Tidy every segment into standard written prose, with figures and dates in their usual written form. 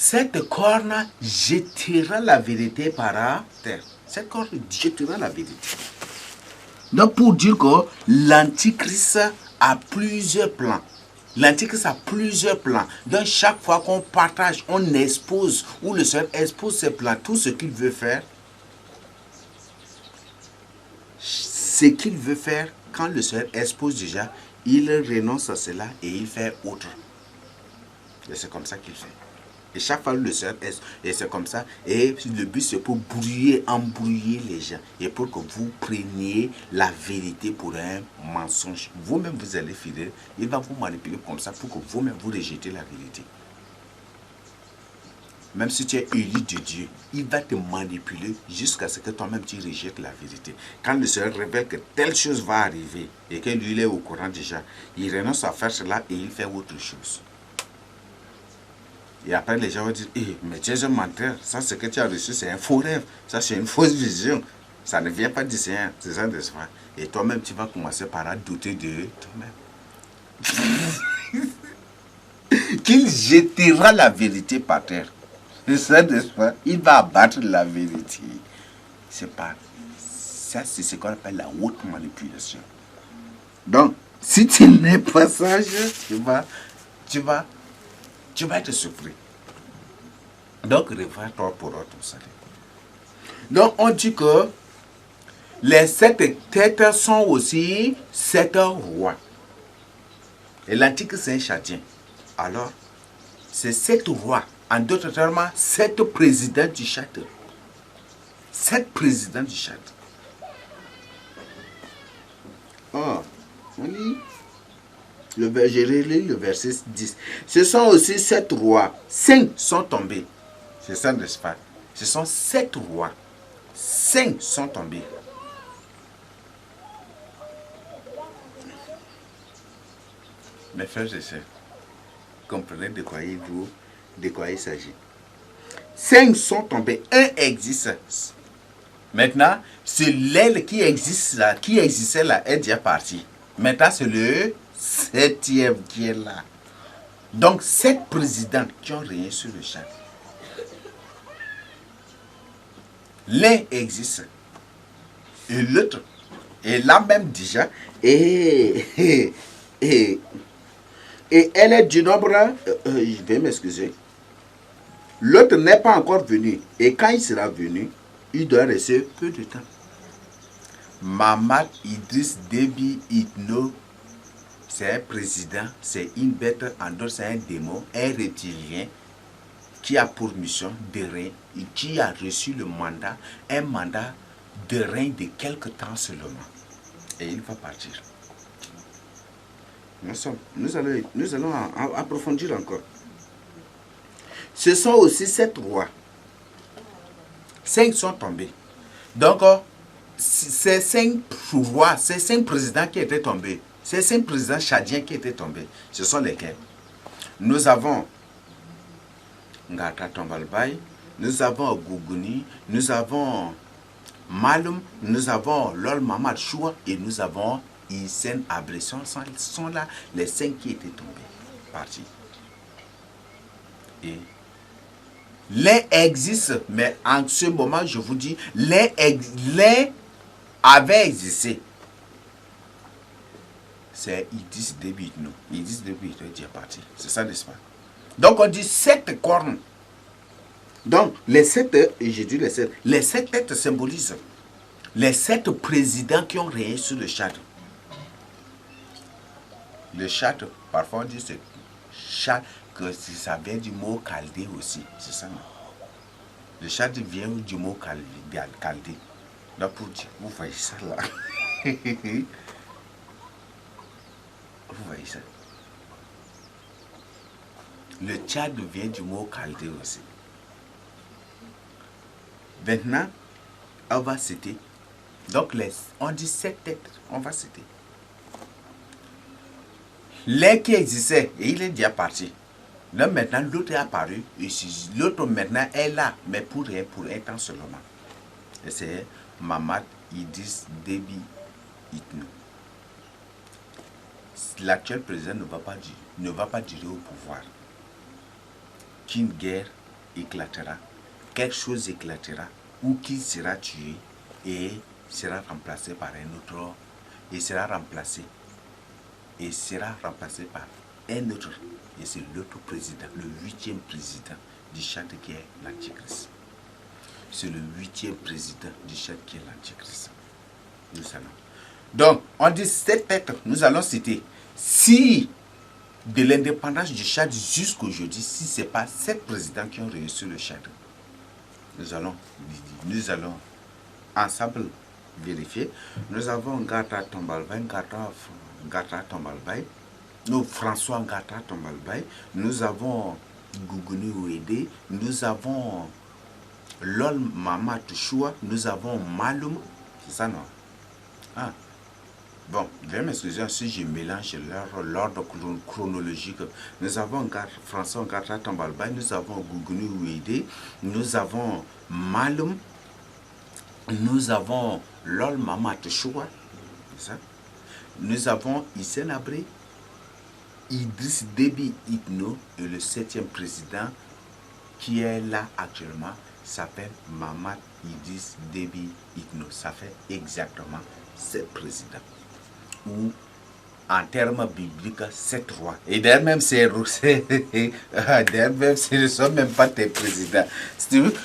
cette corne jettera la vérité par terre. Cette corne jettera la vérité. Donc pour dire que l'antichrist a plusieurs plans. L'antichrist a plusieurs plans. Donc chaque fois qu'on partage, on expose, ou le Seigneur expose ses plans, tout ce qu'il veut faire, quand le Seigneur expose déjà, il renonce à cela et il fait autre. Et c'est comme ça qu'il fait. Et chaque fois le Seigneur est, et c'est comme ça. Et le but c'est pour embrouiller les gens. Et pour que vous preniez la vérité pour un mensonge. Vous-même vous allez fidèle. Il va vous manipuler comme ça pour que vous-même vous rejetez la vérité. Même si tu es élu de Dieu, il va te manipuler jusqu'à ce que toi-même tu rejettes la vérité. Quand le Seigneur révèle que telle chose va arriver et que lui il est au courant déjà, il renonce à faire cela et il fait autre chose. Et après les gens vont dire, mais tu es un menteur, ça ce que tu as reçu c'est un faux rêve, ça c'est une fausse vision, ça ne vient pas du Seigneur, c'est ça n'est-ce pas? Et toi-même tu vas commencer par douter de toi-même. Qu'il jettera la vérité par terre. C'est ça, n'est-ce pas? Il va abattre la vérité. C'est pas. Ça, c'est ce qu'on appelle la haute manipulation. Donc, si tu n'es pas sage, tu vas être surpris. Donc, réveille-toi pour ton salut. Donc, on dit que les 7 têtes sont aussi 7 rois. Et l'antique, c'est un châtien. Alors, c'est 7 rois. En d'autres termes, 7 présidents du château. 7 présidents du château. Oh, on lit. J'ai relu le verset 10. Ce sont aussi 7 rois. 5 sont tombés. C'est ça, n'est-ce pas? Ce sont 7 rois. 5 sont tombés. Mes frères et sœurs, comprenez de quoi il s'agit. 5 sont tombés, 1 existe. Maintenant, c'est l'aile qui existait là, est déjà partie. Maintenant, c'est le 7e qui est là. Donc, 7 présidents qui ont régné sur le champ. L'un existe. Et l'autre est là même déjà. Et elle est du nombre, je vais m'excuser. L'autre n'est pas encore venu. Et quand il sera venu, il doit rester peu de temps. Mamad Idriss Déby Itno, c'est un président, c'est une bête, en d'autres c'est un démon, un reptilien qui a pour mission de règne, qui a reçu le mandat, un mandat de règne de quelque temps seulement. Et il va partir. Nous allons approfondir encore. Ce sont aussi 7 rois. 5 sont tombés. Donc, ces 5 rois, ces 5 présidents qui étaient tombés, ces 5 présidents chadiens qui étaient tombés, ce sont lesquels? Nous avons Ngata Tombalbaye, nous avons Gougouni, nous avons Maloum, nous avons Lol Mamad Choua et nous avons Hissène Abresson. Ils sont là les 5 qui étaient tombés, partis. Et l'un existe, mais en ce moment, je vous dis, l'un avait existé. C'est Idriss Déby Itno. Idriss Déby Itno est déjà parti. C'est ça, n'est-ce pas? Donc, on dit 7 cornes. Donc, les 7, j'ai dit les 7 têtes symbolisent les 7 présidents qui ont régné sur le château. Le château, parfois on dit c'est château, que ça vient du mot chaldé aussi, c'est ça, non? Le château vient du mot chaldé. Donc pour dire, vous voyez ça là. Vous voyez ça. Le Tchad vient du mot chaldé aussi. Maintenant, on va citer. Donc on dit 7 têtes, on va citer. L'un qui existait, et il est déjà parti. Là maintenant, l'autre est apparu. L'autre maintenant est là, mais pour un temps seulement. Et c'est Mamad Idriss Déby Itno. L'actuel président ne va pas durer au pouvoir qu'une guerre éclatera, quelque chose éclatera, ou qui sera tué et sera remplacé par un autre, et sera remplacé par un autre, et c'est l'autre président, le 8e président du Tchad qui est l'Antichrist. C'est le 8e président du Tchad qui est l'Antichrist. Nous allons. Donc, on dit cet être, nous allons citer, si de l'indépendance du Tchad jusqu'à aujourd'hui, si ce n'est pas 7 présidents qui ont réussi le Tchad, nous allons ensemble vérifier. Nous avons Ngata Tombalbaye, Ngata Tombalbaye, nous François Ngata Tombalbaye, nous avons Gougouni Ouédé, nous avons Lol Mama Touchoua, nous avons Maloum, c'est ça non? Ah. Bon, veuillez m'excuser si je mélange l'ordre chronologique. Nous avons François Ngata Tombalbaye, nous avons Gougouni Ouédé, nous avons Maloum, nous avons Lol Mama Touchoua, c'est ça? Nous avons Hissène Habré, Idriss Déby Itno et le 7e président qui est là actuellement s'appelle Mahamat Idriss Déby Itno. Ça fait exactement 7 présidents. Ou en termes bibliques, 7 rois. Et d'ailleurs même, ce ne sont même pas des présidents.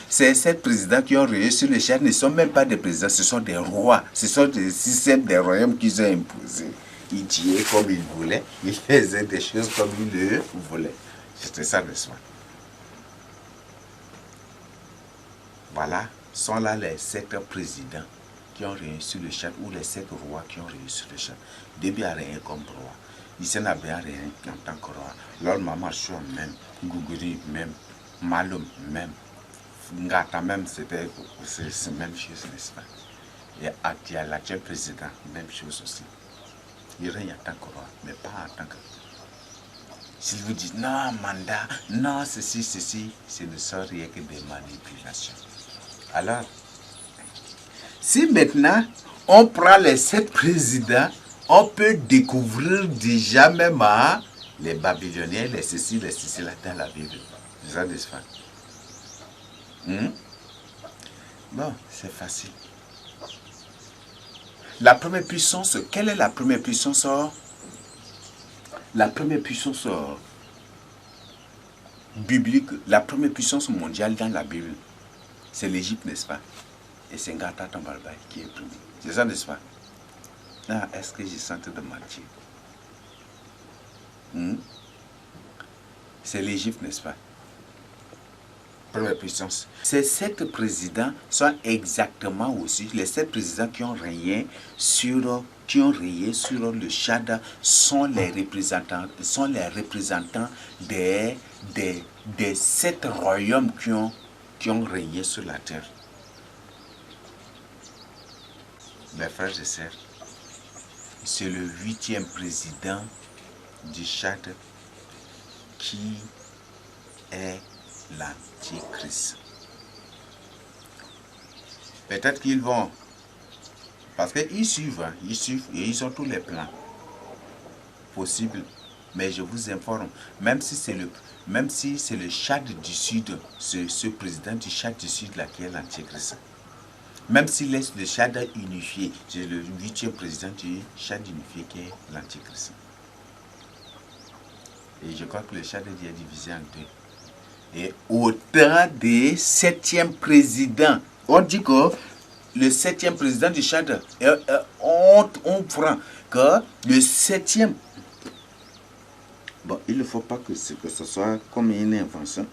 Ces 7 présidents qui ont réussi le Tchad ne sont même pas des présidents, ce sont des rois. Ce sont des systèmes des royaumes qu'ils ont imposés. Ils tuaient comme ils voulaient, ils faisaient des choses comme ils le voulaient. C'était ça le soin. Voilà, sont là les 7 présidents qui ont réussi le Tchad, ou les 7 rois qui ont réussi le Tchad. Déby a rien comme roi. Hissène Habré a rien en tant que roi. Lol Mama Touchoua même, Gougouni même, Maloum même, Ngata même, c'est la même chose, n'est-ce pas? Et l'actuel président, même chose aussi. Il règne en tant que roi, mais pas en tant que... S'il vous dit non, mandat, non, ceci, ce ne sont rien que des manipulations. Alors, si maintenant on prend les 7 présidents, on peut découvrir déjà même les Babyloniens, les ceci, là dans la Bible. C'est ça, n'est-ce pas? Bon, c'est facile. La première puissance, quelle est la première puissance? La première puissance biblique, la première puissance mondiale dans la Bible, c'est l'Égypte, n'est-ce pas? Et c'est Ngata Tombalbaye qui est premier. C'est ça, n'est-ce pas? Ah, est-ce que je sens de mentir? C'est l'Égypte, n'est-ce pas? Première puissance. Ces 7 présidents sont exactement aussi, les 7 présidents qui ont rayé sur le Tchad sont les représentants des 7 royaumes qui ont rayé sur la terre. Mes frères et sœurs, c'est le 8e président du Tchad qui est l'Antichrist. Peut-être qu'ils vont, parce qu'ils suivent, et ils ont tous les plans possibles. Mais je vous informe, même si c'est le Tchad du Sud, ce président du Tchad du Sud là qui est l'Antichrist, même s'il laisse le Tchad unifié, c'est le 8e président du Tchad unifié qui est l'Antichrist. Et je crois que le Tchad est divisé en 2. Et au temps des 7e présidents, on dit que le 7e président du Tchad, on prend que le 7e. Bon, il ne faut pas que ce soit comme une invention.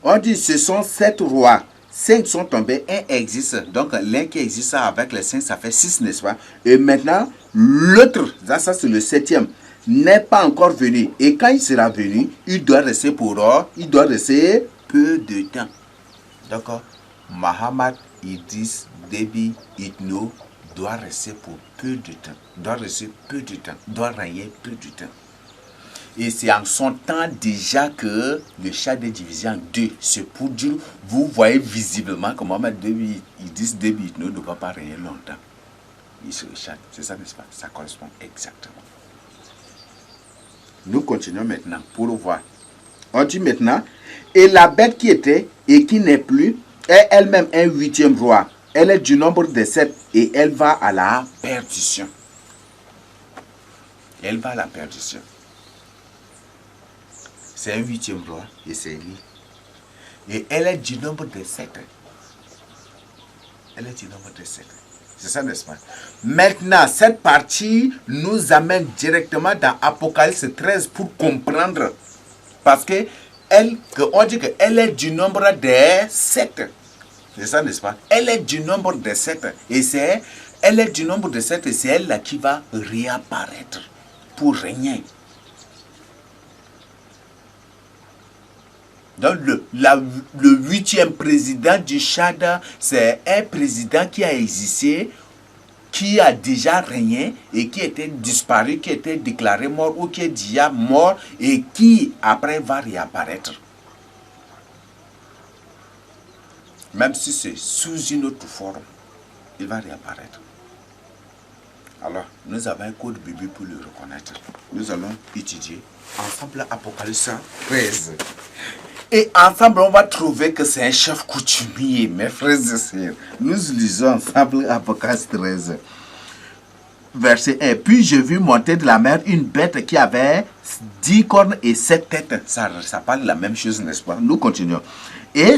On dit que ce sont 7 rois. 5 sont tombés, 1 existe. Donc l'un qui existe avec les 5, ça fait 6, n'est-ce pas? Et maintenant, l'autre, ça c'est le 7e, n'est pas encore venu. Et quand il sera venu, il doit rester peu de temps. D'accord? Mahamat Idriss Déby Itno doit rester pour peu de temps. Doit régner peu de temps. Et c'est en son temps déjà que le Tchad est divisé en 2. C'est pour dire, vous voyez visiblement que Mahamat Idriss Déby Itno ne va pas régner longtemps. Il se le Tchad. C'est ça, n'est-ce pas? Ça correspond exactement. Nous continuons maintenant pour voir. On dit maintenant, et la bête qui était et qui n'est plus est elle-même un huitième roi. Elle est du nombre de 7 et elle va à la perdition. Elle va à la perdition. C'est un huitième roi et c'est lui. Et elle est du nombre de 7. Elle est du nombre de 7. C'est ça, n'est-ce pas? Maintenant, cette partie nous amène directement dans Apocalypse 13 pour comprendre. Parce que on dit qu'elle est du nombre de 7. C'est ça, n'est-ce pas? Elle est du nombre de 7. Et elle est du nombre de 7 et c'est elle là qui va réapparaître pour régner. Donc, le huitième président du Tchad, c'est un président qui a existé, qui a déjà régné et qui était disparu, qui était déclaré mort ou qui est déjà mort et qui après va réapparaître. Même si c'est sous une autre forme, il va réapparaître. Alors, nous avons un code biblique pour le reconnaître. Nous allons étudier ensemble Apocalypse 13. Et ensemble, on va trouver que c'est un chef coutumier, mes frères et sœurs. Nous lisons ensemble Apocalypse 13. Verset 1. Puis je vis monter de la mer une bête qui avait 10 cornes et 7 têtes. Ça parle de la même chose, n'est-ce pas? Nous continuons. Et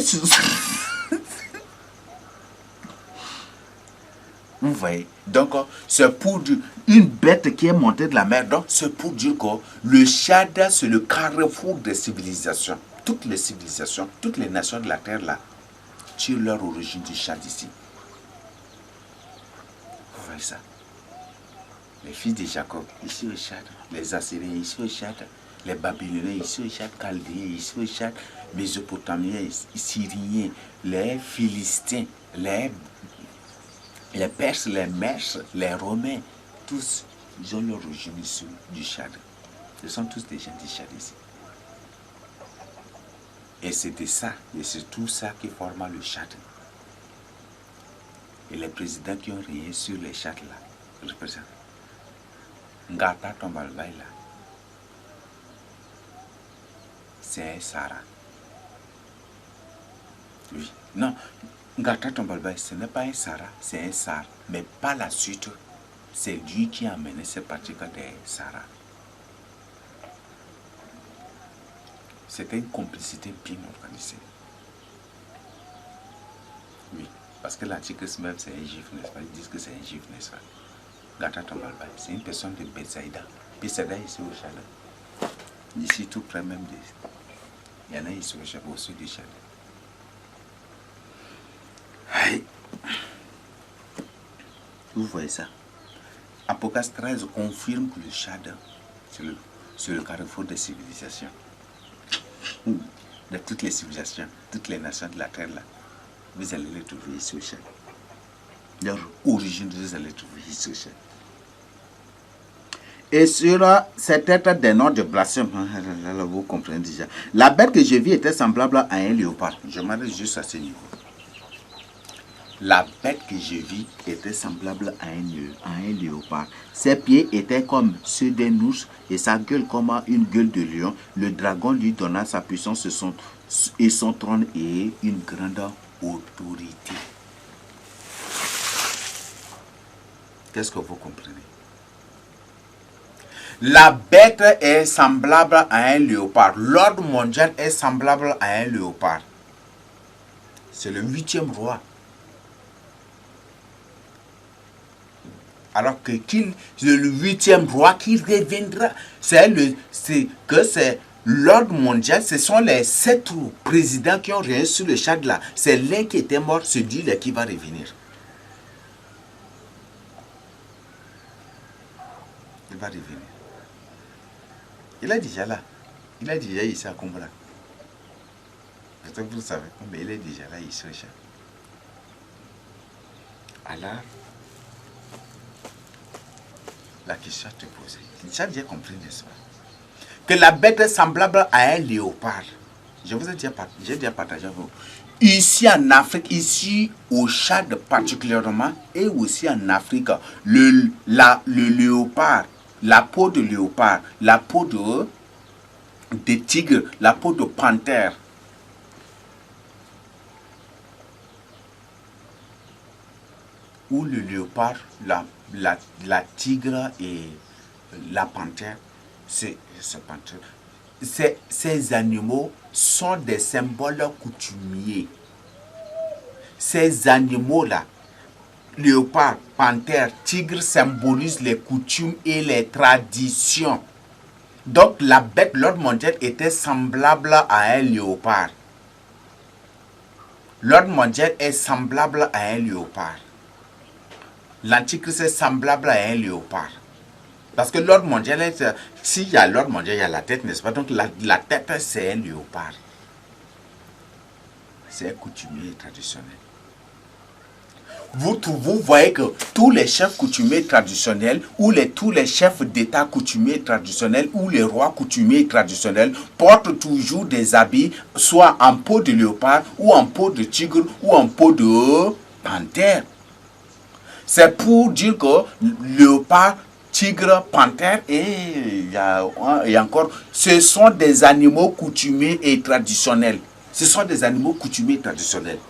vous voyez, donc c'est pour dire une bête qui est montée de la mer. Donc c'est pour dire que le Tchad, c'est le carrefour des civilisations. Toutes les civilisations, toutes les nations de la terre là, tirent leur origine du Tchad ici. Vous voyez ça? Les fils de Jacob, ici au Tchad. Les Assyriens, ici au Tchad. Les Babyloniens, ici au Tchad. Chaldéens, ici au Tchad. Mésopotamiens, Syriens. Les Philistins, les Perses, les Mèches, les Romains. Tous, ils ont leur origine ici du Tchad. Ce sont tous des gens du Tchad ici. Et c'est de ça, et c'est tout ça qui forme le Tchad. Et les présidents qui ont régné sur les Tchad là, représentent. Ngata Tombalbaï là, c'est un Sahara. Oui, non, Ngata Tombalbaï, ce n'est pas un Sahara, c'est un Sahara. Mais par la suite, c'est lui qui a amené cette pratique des Sahara. C'était une complicité bien organisée. Oui, parce que l'Antichrist même c'est un juif, n'est-ce pas? Ils disent que c'est un juif, n'est-ce pas? Ngata Tombalbaï, c'est une personne de Bethsaïda. Bethsaïda ici au Tchad. Ici tout près même de... Il y en a ici au Tchad, au sud du Tchad. Aïe. Vous voyez ça? Apocalypse 13 confirme que le Tchad, c'est le carrefour des civilisations. De toutes les civilisations, toutes les nations de la terre là, vous allez les trouver ici au Tchad. Leur origine, vous allez les trouver ici au Tchad. Et sur cette tête des noms de blasphème, vous comprenez déjà. La bête que je vis était semblable à un léopard. Je m'arrête juste à ce niveau. La bête que je vis était semblable à un léopard. Ses pieds étaient comme ceux d'un ours et sa gueule comme une gueule de lion. Le dragon lui donna sa puissance et son trône et une grande autorité. Qu'est-ce que vous comprenez? La bête est semblable à un léopard. L'ordre mondial est semblable à un léopard. C'est le 8e roi. Alors que le 8e roi qui reviendra, c'est l'ordre mondial, ce sont les 7 présidents qui ont régné sur le Tchad là. C'est l'un qui était mort, c'est lui là qui va revenir. Il va revenir. Il est déjà là. Il est déjà ici à Kombra. Peut-être que vous le savez, mais il est déjà là ici au Tchad. Alors, la question te posée. Tu as bien compris, n'est-ce pas? Que la bête est semblable à un léopard. Je vous ai déjà partagé avec vous. Ici en Afrique, ici au Tchad particulièrement, et aussi en Afrique, le léopard, la peau de léopard, la peau de de tigre, la peau de panthère. Ou le léopard, la tigre et la panthère, ces animaux sont des symboles coutumiers. Ces animaux-là, léopard, panthère, tigre, symbolisent les coutumes et les traditions. Donc la bête, l'ordre mondial, était semblable à un léopard. L'ordre mondial est semblable à un léopard. L'antichrist est semblable à un léopard. Parce que l'ordre mondial, s'il y a l'ordre mondial, il y a la tête, n'est-ce pas? Donc la tête, c'est un léopard. C'est un coutumier traditionnel. Vous voyez que tous les chefs coutumiers traditionnels, ou tous les chefs d'État coutumiers traditionnels, ou les rois coutumiers traditionnels, portent toujours des habits, soit en peau de léopard, ou en peau de tigre, ou en peau de panthère. C'est pour dire que léopard, tigre, panthère et il y a encore, ce sont des animaux coutumiers et traditionnels. Ce sont des animaux coutumiers et traditionnels.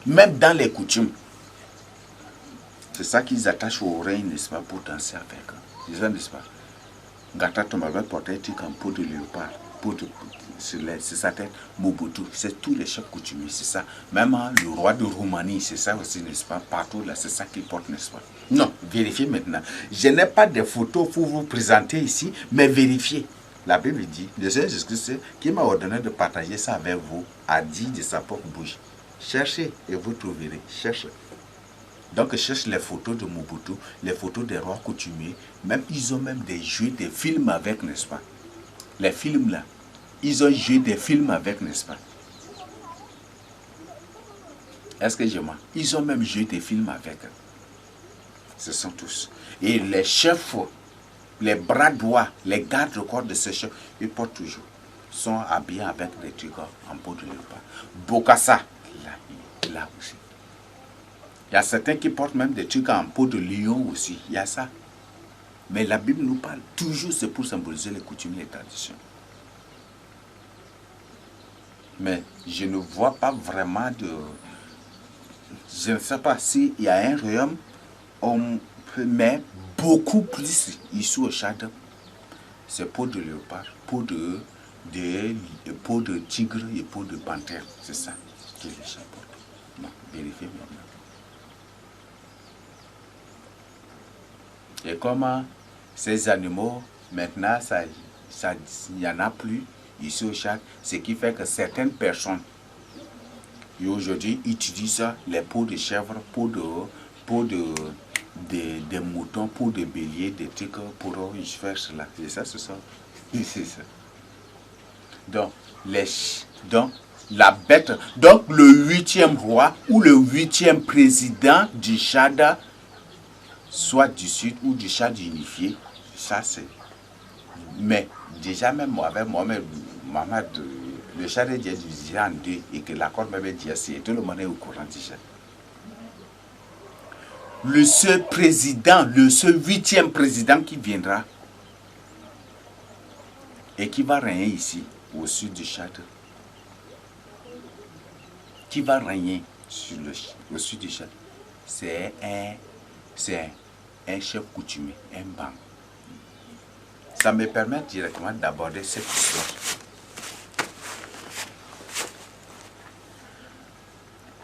Même dans les coutumes. C'est ça qu'ils attachent aux oreilles, n'est-ce pas, pour danser avec. C'est ça, n'est-ce pas? Gata Tombaba portait un truc en peau de léopard, c'est sa tête, Mobutu, c'est tous les chefs coutumiers, c'est ça. Même le roi de Roumanie, c'est ça aussi, n'est-ce pas? Partout là, c'est ça qu'il porte, n'est-ce pas? Non, vérifiez maintenant. Je n'ai pas de photos pour vous présenter ici, mais vérifiez. La Bible dit, le Seigneur Jésus-Christ, qui m'a ordonné de partager ça avec vous, a dit de sa propre bouche. Cherchez et vous trouverez. Cherchez. Donc, je cherche les photos de Mobutu, les photos des rois coutumiers. Même, ils ont même joué des films avec, n'est-ce pas? Les films là, ils ont joué des films avec, n'est-ce pas? Est-ce que je mens? Ils ont même joué des films avec. Ce sont tous. Et les chefs, les bras droits, les gardes-corps de ces chefs, ils portent toujours. Sont habillés avec des trucs en peau de léopard. Bokassa, là aussi. Il y a certains qui portent même des trucs en peau de lion aussi. Il y a ça. Mais la Bible nous parle toujours, c'est pour symboliser les coutumes et les traditions. Mais je ne vois pas vraiment de... Je ne sais pas s'il y a un royaume, mais beaucoup plus ici au Tchad. C'est peau de léopard, peau de tigre et peau de panthère. C'est ça que les gens portent. Non, vérifiez maintenant. Et comme ces animaux, maintenant, il n'y en a plus ici au Tchad, ce qui fait que certaines personnes, aujourd'hui, utilisent les peaux de chèvre, peaux de moutons, peaux de bélier, des trucs pour faire cela. Et ça, c'est ça. C'est ça. Donc, la bête, donc le 8e roi ou le 8e président du Tchad, soit du Sud ou du Tchad unifié, ça c'est. Mais déjà même avec Mohamed, le Tchad est divisé en deux et que l'accord même est divisé, tout le monde est au courant du Tchad. Le seul 8e président qui viendra et qui va régner ici, au sud du Tchad, qui va régner au sud du Tchad, c'est un chef coutumier, un banc. Ça me permet directement d'aborder cette histoire.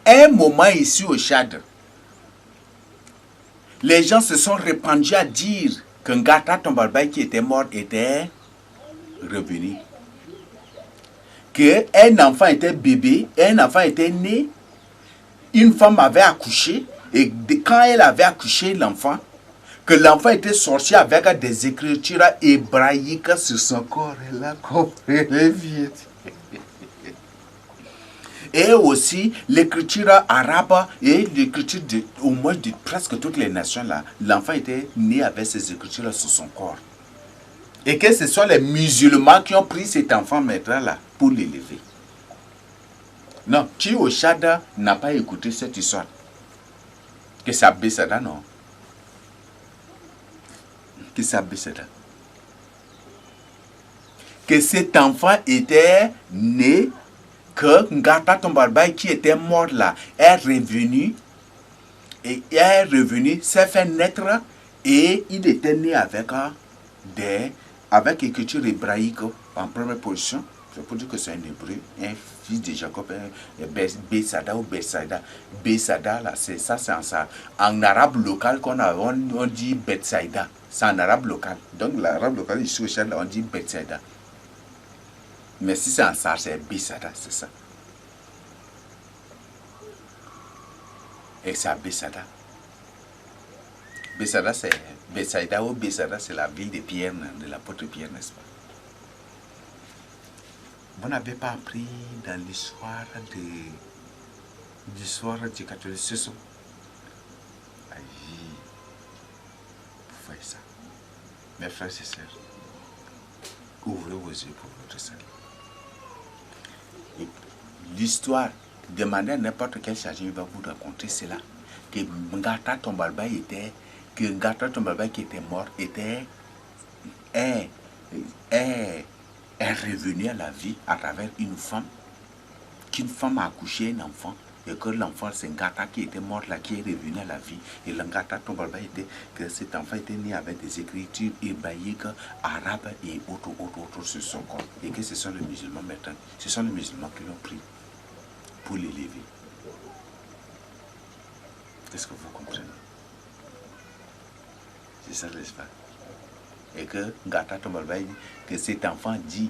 Un moment ici au Tchad, les gens se sont répandus à dire que Ngata Tombalbaye qui était mort était revenu. Qu'un enfant était bébé, un enfant était né, une femme avait accouché, et quand elle avait accouché l'enfant, que l'enfant était sorti avec des écritures hébraïques sur son corps. Elle a compris vite. Et aussi l'écriture arabe et l'écriture au moins de presque toutes les nations là. L'enfant était né avec ces écritures sur son corps. Et que ce sont les musulmans qui ont pris cet enfant maintenant là pour l'élever. Non, qui au Tchad n'a pas écouté cette histoire? Que ça baisse là, non? Que que cet enfant était né, que Ngata Tombalbaye qui était mort là est revenu, s'est fait naître et il était né avec avec écriture hébraïque en première position. C'est pour dire que c'est un hébreu, un fils de Jacob, un Bethsada ou Bethsaïda. Bethsada, là, c'est ça, c'est en arabe local on dit Bethsaïda. C'est en arabe local. Donc l'arabe local, ici au Tchad, là, on dit Bethsaïda. Mais si c'est en sarre, c'est Bethsada, c'est ça. Et c'est à Bethsada. Bethsada, c'est Bethsaïda ou Bethsada, c'est la ville de Pierre, de l'apôtre Pierre, n'est-ce pas? Vous n'avez pas appris dans l'histoire du catholicisme. Aïe, vous voyez ça. Mes frères et sœurs, ouvrez vos yeux pour votre salut. L'histoire, demandez à n'importe quel chargé, il va vous raconter cela. Que Ngata Tombalbaye qui était mort est revenu à la vie à travers une femme, qu'une femme a accouché un enfant, et que l'enfant, c'est Ngata qui était mort là, qui est revenu à la vie. Et le Ngata Tombalbaye que cet enfant était né avec des écritures hébraïques, arabes et autres sur son corps. Et que ce sont les musulmans maintenant, ce sont les musulmans qui l'ont pris pour l'élever. Est-ce que vous comprenez? C'est ça, n'est-ce pas? Et que Ngata Tombalbaye, que cet enfant dit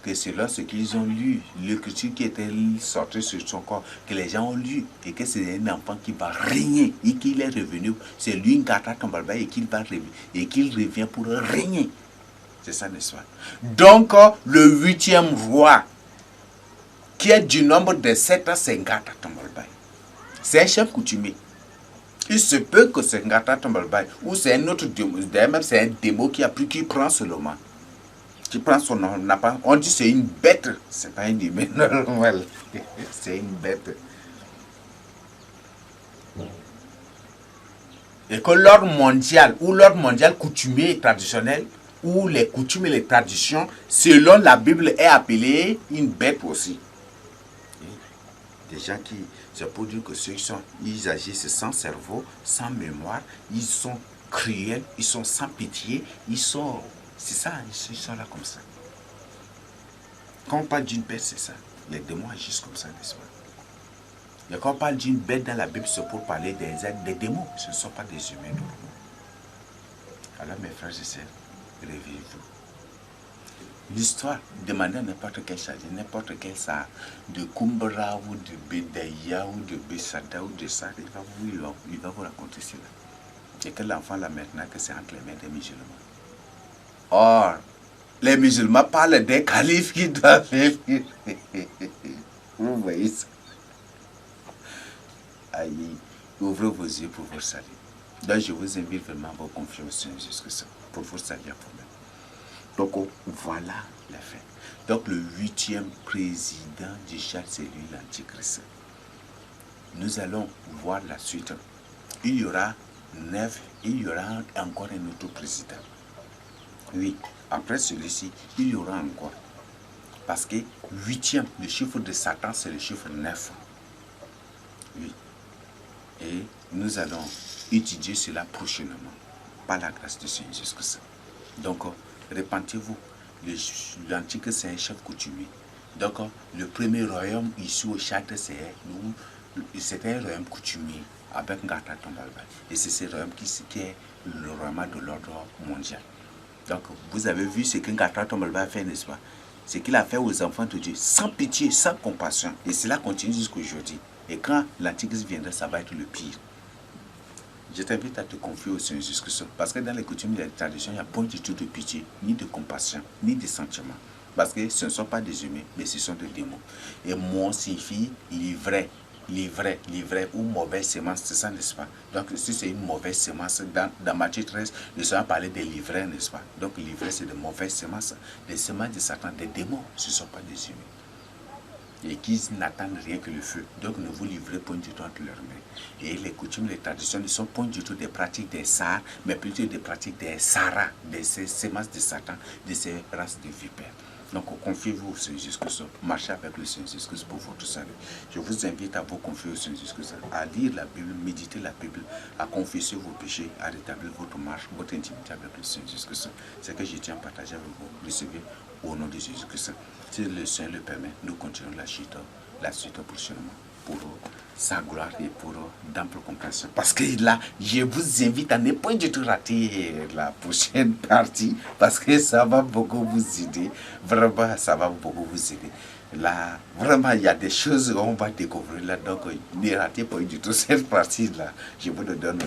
que c'est lorsqu'ils ont lu l'écriture qui était sortie sur son corps, que les gens ont lu, et que c'est un enfant qui va régner, et qu'il est revenu, c'est lui Ngata Tombalbaye, et qu'il va revenir, et qu'il revient pour régner. C'est ça, n'est-ce pas? Donc, le 8e roi, qui est du nombre de 7, c'est Ngata Tombalbaye. C'est un chef coutumier. Il se peut que c'est Ngata Tombalbaye, ou c'est un autre démo, même c'est un démo qui prend seulement. Qui prend son nom, on dit c'est une bête, c'est pas un humain normal, c'est une bête. Et que l'ordre mondial, ou l'ordre mondial coutumier et traditionnel, ou les coutumes et les traditions, selon la Bible, est appelé une bête aussi. Et des gens qui, c'est pour dire que ceux qui sont, ils agissent sans cerveau, sans mémoire, ils sont cruels, ils sont sans pitié, ils sont... C'est ça, ils sont là comme ça. Quand on parle d'une bête, c'est ça. Les démons agissent comme ça, n'est-ce pas? Et quand on parle d'une bête dans la Bible, c'est pour parler des démons. Ce ne sont pas des humains normaux. Alors mes frères et sœurs, réveillez-vous. L'histoire, demandez à n'importe quel chargé, n'importe quel ça, de Kumbra ou de Bédaïa ou de Bessada ou de ça, il va vous raconter cela. Et que l'enfant là maintenant, que c'est entre les mains des musulmans. Or, les musulmans parlent des califes qui doivent venir. Vous voyez ça? Aïe, ouvrez vos yeux pour vous saluer. Donc, je vous invite vraiment à vous confier au Seigneur Jésus-Christ pour vous saluer vous-même. Donc, voilà la fin. Donc, le 8e président du Tchad, c'est lui l'Antichrist. Nous allons voir la suite. Il y aura encore un autre président. Oui, après celui-ci, il y aura encore. Parce que 8e, le chiffre de Satan, c'est le chiffre 9. Oui. Et nous allons étudier cela prochainement, par la grâce du Seigneur Jésus-Christ. Donc, répentez-vous. L'Antichrist, c'est un chef coutumier. Donc, le premier royaume ici au Tchad, c'était un royaume coutumier avec Ngata Tombalbaye. Et c'est ce royaume qui est le royaume de l'ordre mondial. Donc, vous avez vu ce que Ngata Tombalbaye a fait, n'est-ce pas? Ce qu'il a fait aux enfants de Dieu, sans pitié, sans compassion. Et cela continue jusqu'aujourd'hui. Et quand l'Antichrist viendra, ça va être le pire. Je t'invite à te confier au Seigneur Jésus-Christ. Parce que dans les coutumes et les traditions, il n'y a pas du tout de pitié, ni de compassion, ni de sentiment. Parce que ce ne sont pas des humains, mais ce sont des démons. Et mon signifie livret ou mauvaise semence, c'est ça, n'est-ce pas? Donc, si c'est une mauvaise semence, dans Matthieu 13, nous allons parler des livrets, n'est-ce pas? Donc, livret, c'est de mauvaises semences, des semences de Satan, des démons, ce ne sont pas des humains. et qu'ils n'attendent rien que le feu. Donc ne vous livrez point du tout entre leurs mains. Et les coutumes, les traditions ne sont point du tout des pratiques des Sars, mais plutôt des pratiques des Saras, de ces sémences de Satan, de ces races de vipères. Donc confiez-vous au Seigneur Jésus-Christ, marchez avec le Seigneur Jésus-Christ pour votre salut. Je vous invite à vous confier au Seigneur Jésus-Christ, à lire la Bible, méditer la Bible, à confesser vos péchés, à rétablir votre marche, votre intimité avec le Seigneur Jésus-Christ. C'est ce que je tiens à partager avec vous. Recevez au nom de Jésus-Christ. Si le Seigneur le permet, nous continuons la suite prochainement pour sa gloire et pour d'amples compréhension. Parce que là, je vous invite à ne point du tout rater la prochaine partie, parce que ça va beaucoup vous aider. Vraiment, ça va beaucoup vous aider. Là, vraiment, il y a des choses qu'on va découvrir là, donc ne ratez pas du tout cette partie-là. Je vous le donne.